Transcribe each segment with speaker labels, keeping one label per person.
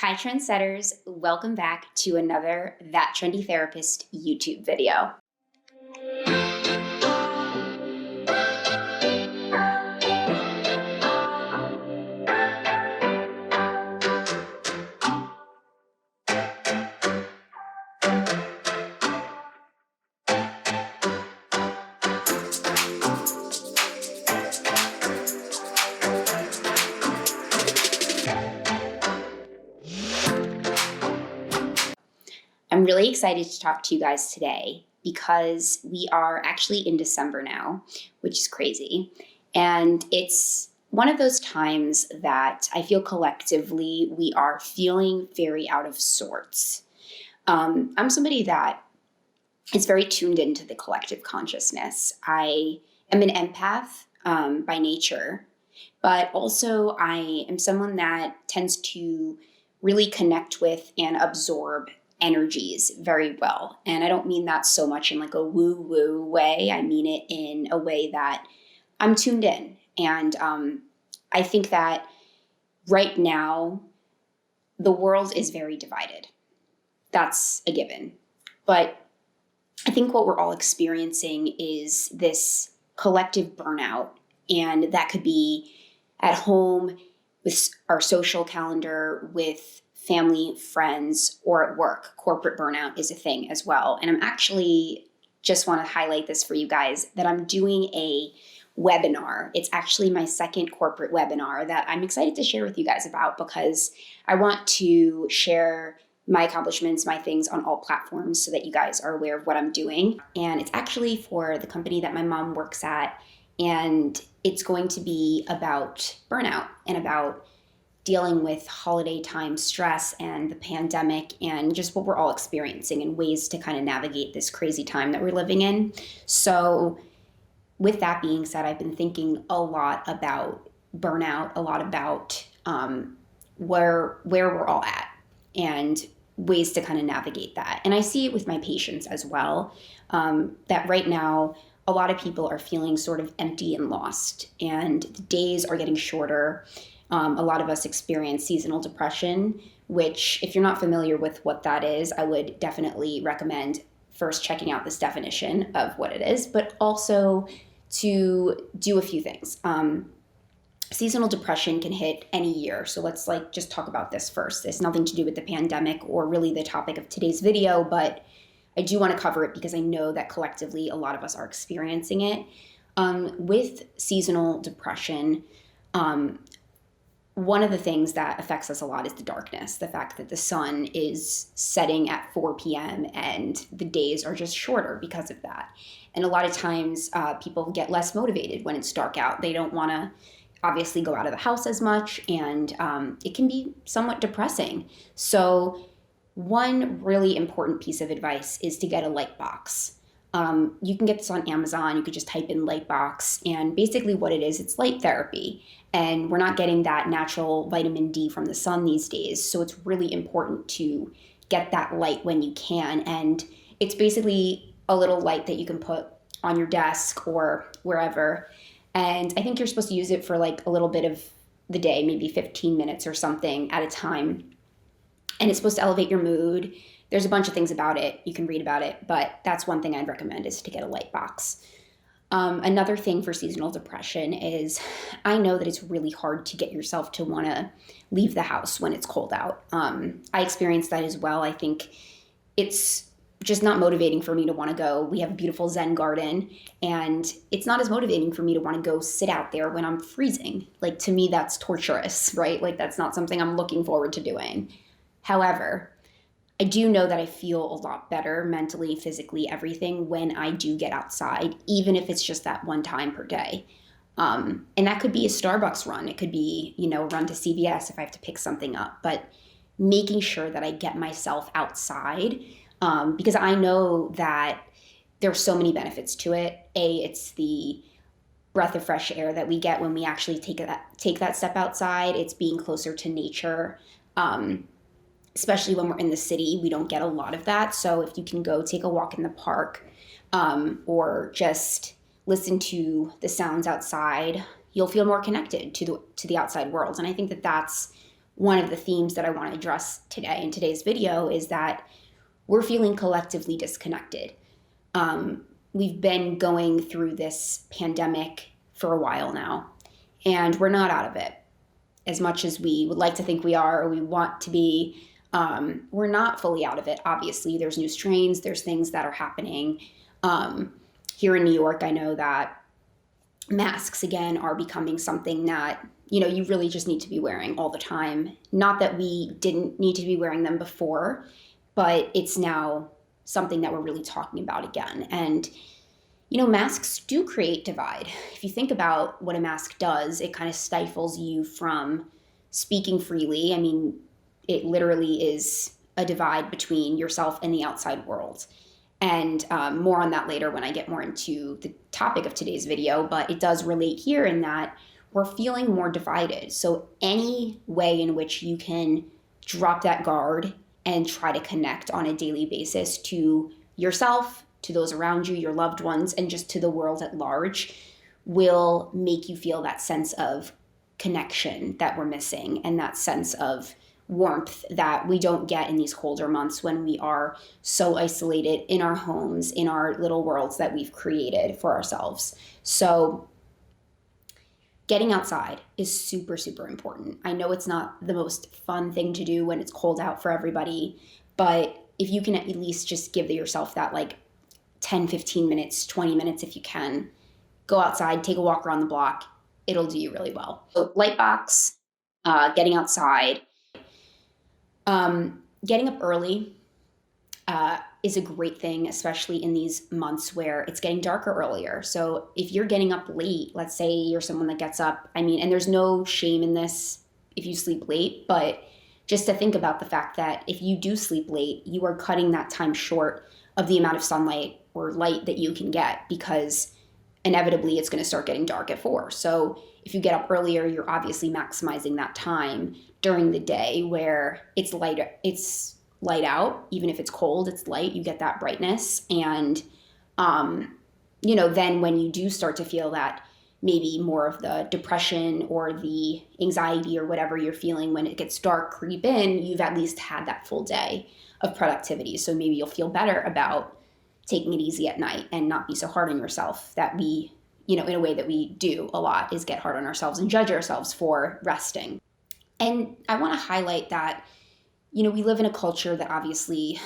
Speaker 1: Hi, trendsetters. Welcome back to another That Trendy Therapist YouTube video. I'm really excited to talk to you guys today because we are actually in December now, which is crazy. And it's one of those times that I feel collectively we are feeling very out of sorts. I'm somebody that is very tuned into the collective consciousness. I am an empath by nature, but also I am someone that tends to really connect with and absorb energies very well. And I don't mean that so much in like a woo-woo way. I mean it in a way that I'm tuned in. And I think that right now, the world is very divided. That's a given. But I think what we're all experiencing is this collective burnout. And that could be at home, with our social calendar, with family, friends, or at work. Corporate burnout is a thing as well. And I'm actually just want to highlight this for you guys that I'm doing a webinar. It's actually my second corporate webinar that I'm excited to share with you guys about because I want to share my accomplishments, my things on all platforms so that you guys are aware of what I'm doing. And it's actually for the company that my mom works at. And it's going to be about burnout and about dealing with holiday time stress and the pandemic and just what we're all experiencing and ways to kind of navigate this crazy time that we're living in. So with that being said, I've been thinking a lot about burnout, a lot about where we're all at and ways to kind of navigate that. And I see it with my patients as well, that right now, a lot of people are feeling sort of empty and lost, and the days are getting shorter. A lot of us experience seasonal depression, which if you're not familiar with what that is, I would definitely recommend first checking out this definition of what it is, but also to do a few things. Seasonal depression can hit any year. So let's just talk about this first. It's nothing to do with the pandemic or really the topic of today's video, but I do want to cover it because I know that collectively a lot of us are experiencing it. With seasonal depression, one of the things that affects us a lot is the darkness, the fact that the sun is setting at 4 p.m. and the days are just shorter because of that. And a lot of times people get less motivated when it's dark out. They don't want to obviously go out of the house as much, and it can be somewhat depressing. So one really important piece of advice is to get a light box. You can get this on Amazon. You could just type in light box, and basically what it is, it's light therapy. And we're not getting that natural vitamin D from the sun these days. So it's really important to get that light when you can. And it's basically a little light that you can put on your desk or wherever. And I think you're supposed to use it for like a little bit of the day, maybe 15 minutes or something at a time. And it's supposed to elevate your mood. There's a bunch of things about it. You can read about it, but that's one thing I'd recommend is to get a light box. Another thing for seasonal depression is I know that it's really hard to get yourself to want to leave the house when it's cold out. I experienced that as well. I think it's just not motivating for me to want to go. We have a beautiful Zen garden, and it's not as motivating for me to want to go sit out there when I'm freezing. Like, to me, that's torturous, right? Like, that's not something I'm looking forward to doing. However, I do know that I feel a lot better mentally, physically, everything when I do get outside, even if it's just that one time per day. And that could be a Starbucks run. It could be, a run to CVS if I have to pick something up. But making sure that I get myself outside, because I know that there's so many benefits to it. It's the breath of fresh air that we get when we actually take that step outside. It's being closer to nature. Especially when we're in the city, we don't get a lot of that. So if you can go take a walk in the park, or just listen to the sounds outside, you'll feel more connected to the outside world. And I think that that's one of the themes that I want to address today in today's video is that we're feeling collectively disconnected. We've been going through this pandemic for a while now, and we're not out of it. As much as we would like to think we are, or we want to be, we're not fully out of it. Obviously, there's new strains, there's things that are happening. Here in New York, I know that masks again are becoming something that, you really just need to be wearing all the time. Not that we didn't need to be wearing them before, but it's now something that we're really talking about again. And masks do create divide. If you think about what a mask does, it kind of stifles you from speaking freely. I mean, it literally is a divide between yourself and the outside world. And more on that later when I get more into the topic of today's video, but it does relate here in that we're feeling more divided. So any way in which you can drop that guard and try to connect on a daily basis to yourself, to those around you, your loved ones, and just to the world at large will make you feel that sense of connection that we're missing and that sense of warmth that we don't get in these colder months when we are so isolated in our homes, in our little worlds that we've created for ourselves. So getting outside is super, super important. I know it's not the most fun thing to do when it's cold out for everybody, but if you can at least just give yourself that 10, 15 minutes, 20 minutes if you can, go outside, take a walk around the block, it'll do you really well. So light box, getting outside, getting up early is a great thing, especially in these months where it's getting darker earlier. So if you're getting up late, let's say you're someone that gets up, and there's no shame in this if you sleep late, but just to think about the fact that if you do sleep late, you are cutting that time short of the amount of sunlight or light that you can get, because inevitably it's going to start getting dark at 4. So if you get up earlier, you're obviously maximizing that time during the day where it's light out. Even if it's cold, it's light, you get that brightness. And then when you do start to feel that maybe more of the depression or the anxiety or whatever you're feeling when it gets dark creep in, you've at least had that full day of productivity. So maybe you'll feel better about taking it easy at night and not be so hard on yourself. That we, in a way that we do a lot, is get hard on ourselves and judge ourselves for resting. And I want to highlight that, we live in a culture that obviously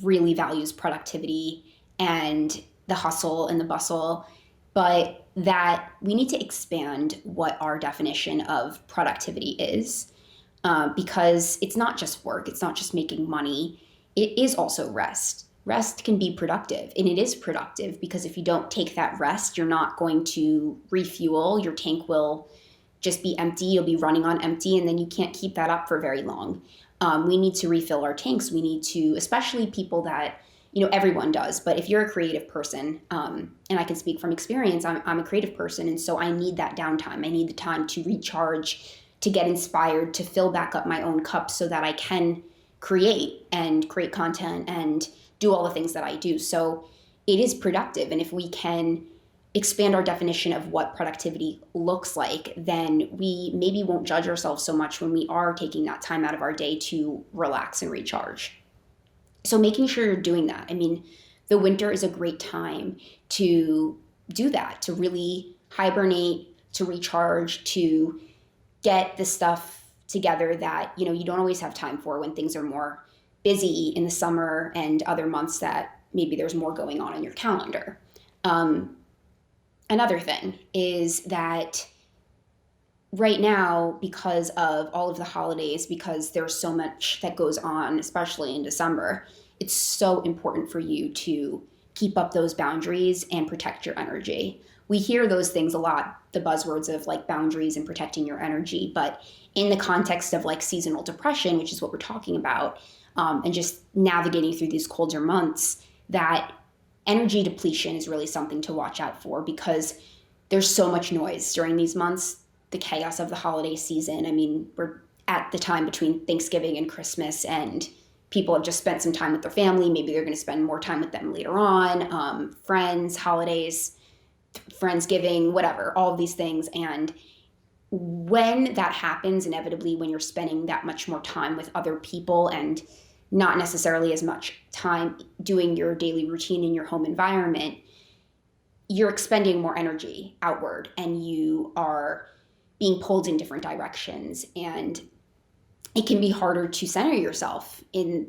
Speaker 1: really values productivity and the hustle and the bustle, but that we need to expand what our definition of productivity is, because it's not just work, it's not just making money, it is also rest. Rest can be productive, and it is productive because if you don't take that rest, you're not going to refuel. Your tank will just be empty. You'll be running on empty, and then you can't keep that up for very long. We need to refill our tanks. We need to, especially people that, everyone does, but if you're a creative person, and I can speak from experience, I'm a creative person, and so I need that downtime. I need the time to recharge, to get inspired, to fill back up my own cup so that I can create content and do all the things that I do. So it is productive. And if we can expand our definition of what productivity looks like, then we maybe won't judge ourselves so much when we are taking that time out of our day to relax and recharge. So making sure you're doing that. The winter is a great time to do that, to really hibernate, to recharge, to get the stuff together that, you don't always have time for when things are more busy in the summer and other months that maybe there's more going on in your calendar. Another thing is that right now, because of all of the holidays, because there's so much that goes on, especially in December, it's so important for you to keep up those boundaries and protect your energy. We hear those things a lot, the buzzwords of boundaries and protecting your energy, but in the context of seasonal depression, which is what we're talking about, and just navigating through these colder months, that energy depletion is really something to watch out for, because there's so much noise during these months, the chaos of the holiday season. We're at the time between Thanksgiving and Christmas, and people have just spent some time with their family. Maybe they're going to spend more time with them later on, friends, holidays, Friendsgiving, whatever, all of these things. And when that happens, inevitably, when you're spending that much more time with other people and not necessarily as much time doing your daily routine in your home environment, you're expending more energy outward and you are being pulled in different directions. And it can be harder to center yourself in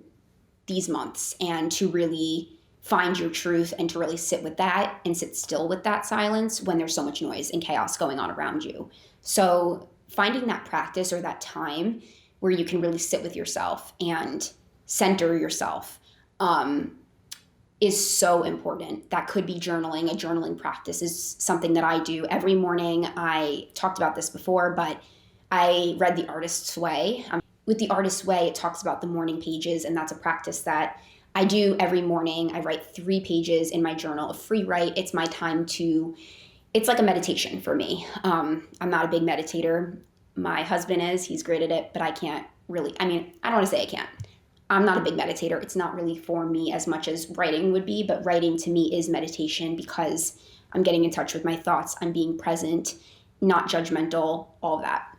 Speaker 1: these months and to really find your truth and to really sit with that and sit still with that silence when there's so much noise and chaos going on around you. So finding that practice or that time where you can really sit with yourself and center yourself is so important. That could be journaling. A journaling practice is something that I do every morning. I talked about this before, but I read The Artist's Way. With The Artist's Way, it talks about the morning pages, and that's a practice that I do every morning. I write 3 pages in my journal, a free write. It's my time to, it's like a meditation for me. I'm not a big meditator. My husband is, he's great at it, but I can't really, I don't want to say I can't. I'm not a big meditator. It's not really for me as much as writing would be, but writing to me is meditation because I'm getting in touch with my thoughts. I'm being present, not judgmental, all of that.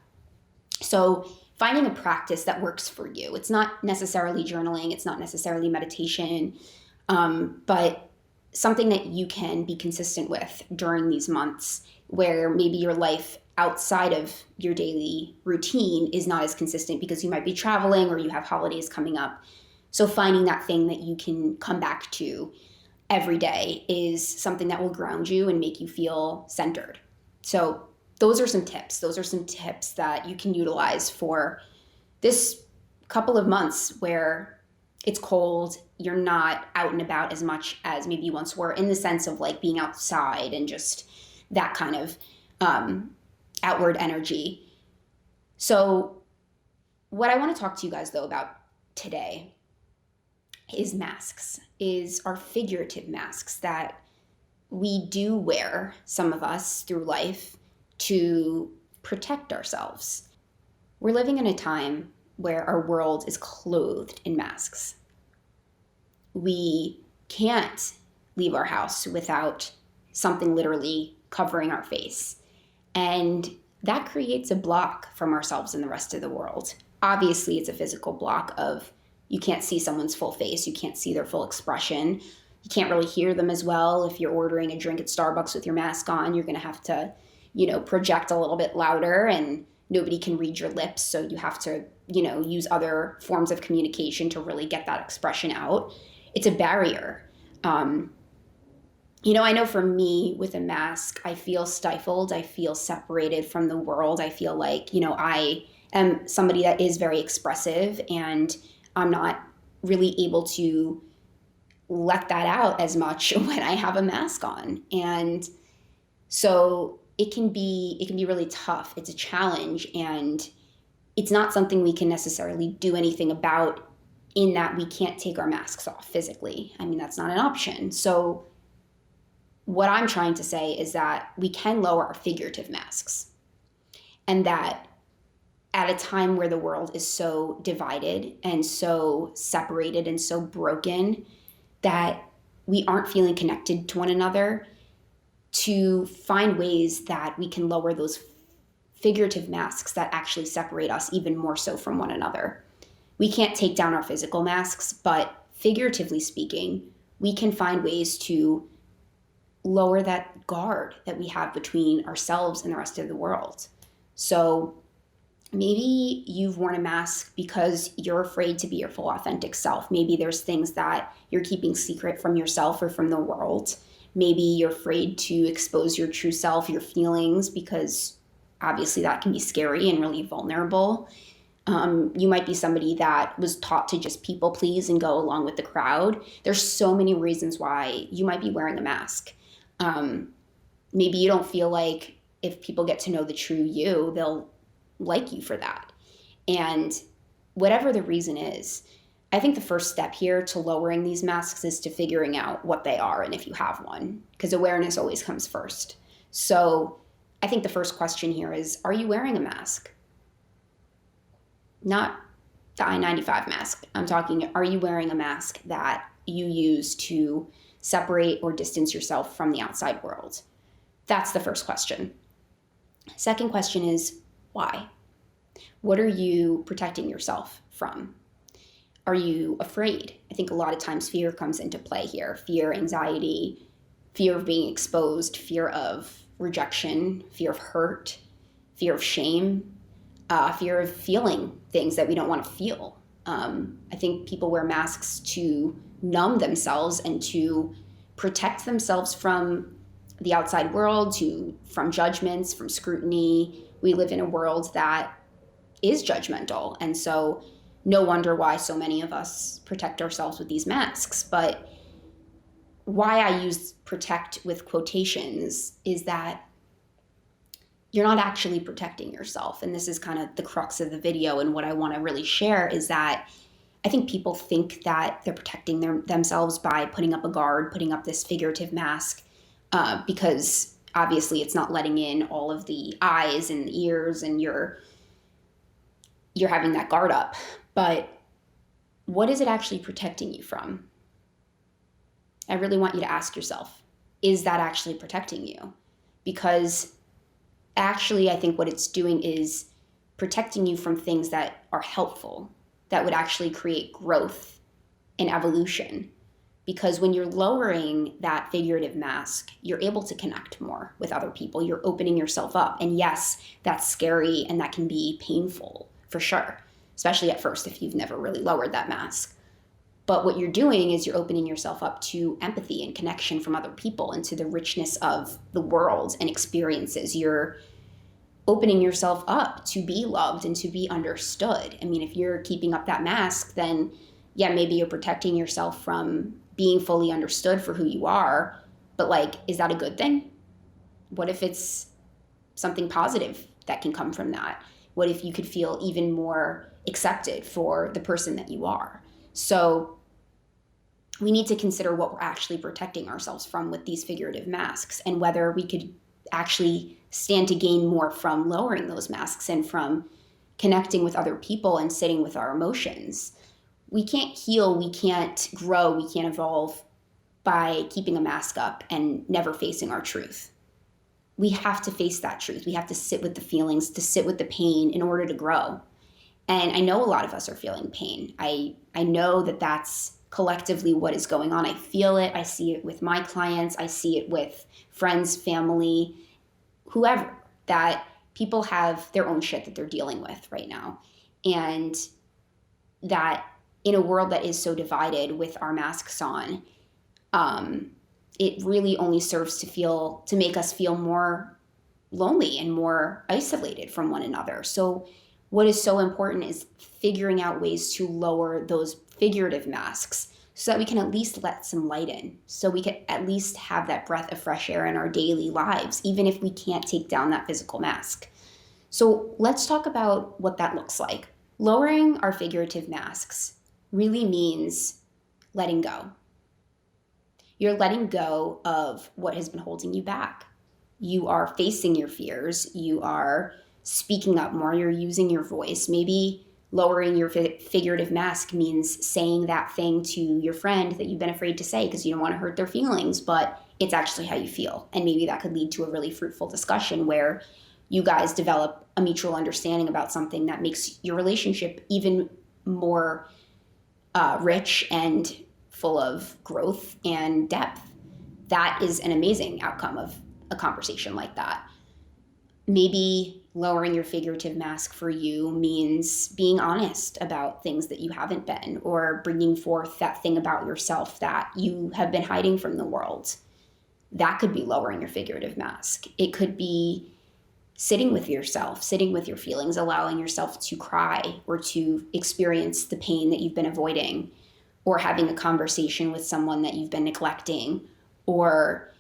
Speaker 1: So finding a practice that works for you. It's not necessarily journaling. It's not necessarily meditation, but something that you can be consistent with during these months where maybe your life outside of your daily routine is not as consistent because you might be traveling or you have holidays coming up. So finding that thing that you can come back to every day is something that will ground you and make you feel centered. So those are some tips. Those are some tips that you can utilize for this couple of months where it's cold, you're not out and about as much as maybe you once were, in the sense of like being outside and just that kind of outward energy. So what I want to talk to you guys though about today is masks, is our figurative masks that we do wear, some of us, through life to protect ourselves. We're living in a time where our world is clothed in masks. We can't leave our house without something literally covering our face. And that creates a block from ourselves and the rest of the world. Obviously, it's a physical block of you can't see someone's full face, you can't see their full expression, you can't really hear them as well. If you're ordering a drink at Starbucks with your mask on, you're going to have to, project a little bit louder and nobody can read your lips. So you have to, use other forms of communication to really get that expression out. It's a barrier. I know for me with a mask, I feel stifled. I feel separated from the world. I feel like, I am somebody that is very expressive and I'm not really able to let that out as much when I have a mask on. And so it can be really tough. It's a challenge and it's not something we can necessarily do anything about, in that we can't take our masks off physically. That's not an option. So what I'm trying to say is that we can lower our figurative masks, and that at a time where the world is so divided and so separated and so broken that we aren't feeling connected to one another, to find ways that we can lower those figurative masks that actually separate us even more so from one another. We can't take down our physical masks, but figuratively speaking, we can find ways to lower that guard that we have between ourselves and the rest of the world. So maybe you've worn a mask because you're afraid to be your full authentic self. Maybe there's things that you're keeping secret from yourself or from the world. Maybe you're afraid to expose your true self, your feelings, because obviously that can be scary and really vulnerable. You might be somebody that was taught to just people please and go along with the crowd. There's so many reasons why you might be wearing a mask. Maybe you don't feel like if people get to know the true you, they'll like you for that. And whatever the reason is, I think the first step here to lowering these masks is to figuring out what they are and if you have one, because awareness always comes first. So I think the first question here is, are you wearing a mask? Not the I-95 mask. I'm talking, are you wearing a mask that you use to separate or distance yourself from the outside world? That's the first question. Second question is, Why? What are you protecting yourself from? Are you afraid? I think a lot of times fear comes into play here. Fear, anxiety, fear of being exposed, fear of rejection, fear of hurt, fear of shame, fear of feeling things that we don't want to feel. I think people wear masks to numb themselves and to protect themselves from the outside world, from judgments, from scrutiny. We live in a world that is judgmental. And so no wonder why so many of us protect ourselves with these masks. But why I use protect with quotations is that you're not actually protecting yourself. And this is kind of the crux of the video. And what I want to really share is that I think people think that they're protecting themselves by putting up a guard, putting up this figurative mask, because obviously it's not letting in all of the eyes and the ears, and you're having that guard up. But what is it actually protecting you from? I really want you to ask yourself, is that actually protecting you? Because actually, I think what it's doing is protecting you from things that are helpful, that would actually create growth and evolution. Because when you're lowering that figurative mask, you're able to connect more with other people. You're opening yourself up. And yes, that's scary and that can be painful for sure, especially at first if you've never really lowered that mask. But what you're doing is you're opening yourself up to empathy and connection from other people and to the richness of the world and experiences. You're opening yourself up to be loved and to be understood. I mean, if you're keeping up that mask, then yeah, maybe you're protecting yourself from being fully understood for who you are. But like, is that a good thing? What if it's something positive that can come from that? What if you could feel even more accepted for the person that you are? So we need to consider what we're actually protecting ourselves from with these figurative masks, and whether we could actually stand to gain more from lowering those masks and from connecting with other people and sitting with our emotions. We can't heal, we can't grow, we can't evolve by keeping a mask up and never facing our truth. We have to face that truth. We have to sit with the feelings, to sit with the pain in order to grow. And I know a lot of us are feeling pain. I know that that's collectively what is going on. I feel it. I see it with my clients. I see it with friends, family, whoever, that people have their own shit that they're dealing with right now. And that in a world that is so divided with our masks on, it really only serves to make us feel more lonely and more isolated from one another. So what is so important is figuring out ways to lower those figurative masks so that we can at least let some light in, so we can at least have that breath of fresh air in our daily lives, even if we can't take down that physical mask. So let's talk about what that looks like. Lowering our figurative masks really means letting go. You're letting go of what has been holding you back. You are facing your fears. You are speaking up more. You're using your voice. Maybe lowering your figurative mask means saying that thing to your friend that you've been afraid to say because you don't want to hurt their feelings, but it's actually how you feel. And maybe that could lead to a really fruitful discussion where you guys develop a mutual understanding about something that makes your relationship even more rich and full of growth and depth. That is an amazing outcome of a conversation like that. Maybe lowering your figurative mask for you means being honest about things that you haven't been, or bringing forth that thing about yourself that you have been hiding from the world. That could be lowering your figurative mask. It could be sitting with yourself, sitting with your feelings, allowing yourself to cry or to experience the pain that you've been avoiding, or having a conversation with someone that you've been neglecting, or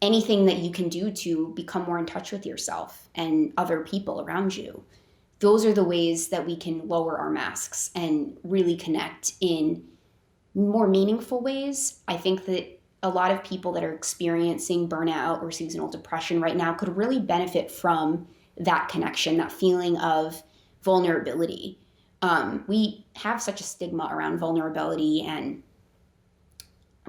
Speaker 1: anything that you can do to become more in touch with yourself and other people around you. Those are the ways that we can lower our masks and really connect in more meaningful ways. I think that a lot of people that are experiencing burnout or seasonal depression right now could really benefit from that connection, that feeling of vulnerability. We have such a stigma around vulnerability and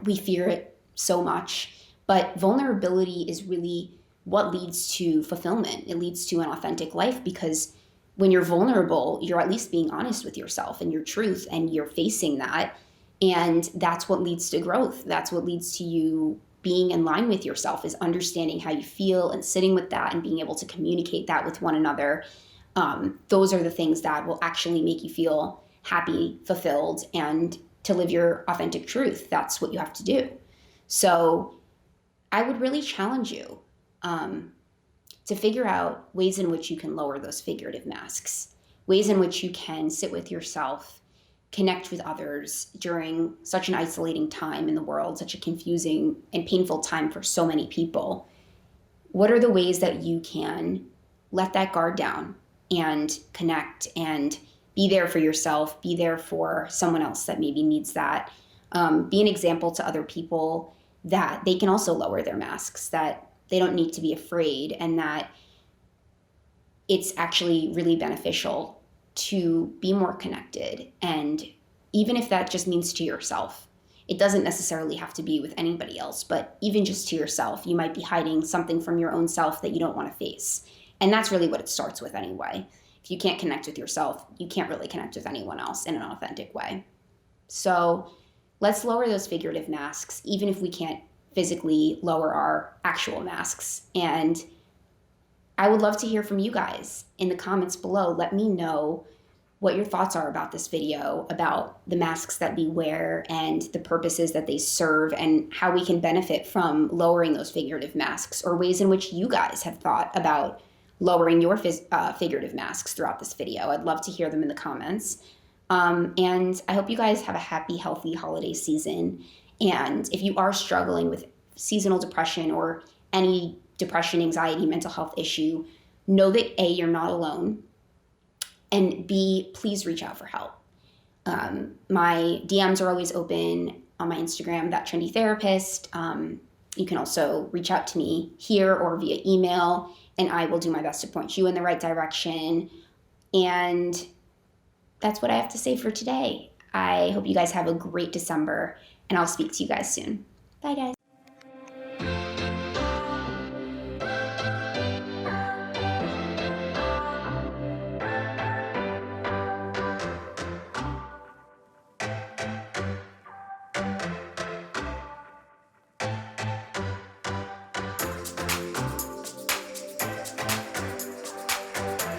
Speaker 1: we fear it so much, but vulnerability is really what leads to fulfillment. It leads to an authentic life, because when you're vulnerable, you're at least being honest with yourself and your truth, and you're facing that. And that's what leads to growth. That's what leads to you being in line with yourself, is understanding how you feel and sitting with that and being able to communicate that with one another. Those are the things that will actually make you feel happy, fulfilled, and to live your authentic truth. That's what you have to do. So I would really challenge you to figure out ways in which you can lower those figurative masks, ways in which you can sit with yourself, connect with others during such an isolating time in the world, such a confusing and painful time for so many people. What are the ways that you can let that guard down and connect and be there for yourself, be there for someone else that maybe needs that, be an example to other people that they can also lower their masks, that they don't need to be afraid, and that it's actually really beneficial to be more connected. And even if that just means to yourself, it doesn't necessarily have to be with anybody else, but even just to yourself, you might be hiding something from your own self that you don't want to face. And that's really what it starts with anyway. If you can't connect with yourself, you can't really connect with anyone else in an authentic way. So let's lower those figurative masks, even if we can't physically lower our actual masks. And I would love to hear from you guys in the comments below. Let me know what your thoughts are about this video, about the masks that we wear and the purposes that they serve, and how we can benefit from lowering those figurative masks, or ways in which you guys have thought about lowering your figurative masks throughout this video. I'd love to hear them in the comments. And I hope you guys have a happy, healthy holiday season. And if you are struggling with seasonal depression or any depression, anxiety, mental health issue, know that A, you're not alone, and B, please reach out for help. My DMs are always open on my Instagram, That Trendy Therapist. You can also reach out to me here or via email, and I will do my best to point you in the right direction. And that's what I have to say for today. I hope you guys have a great December, and I'll speak to you guys soon. Bye, guys.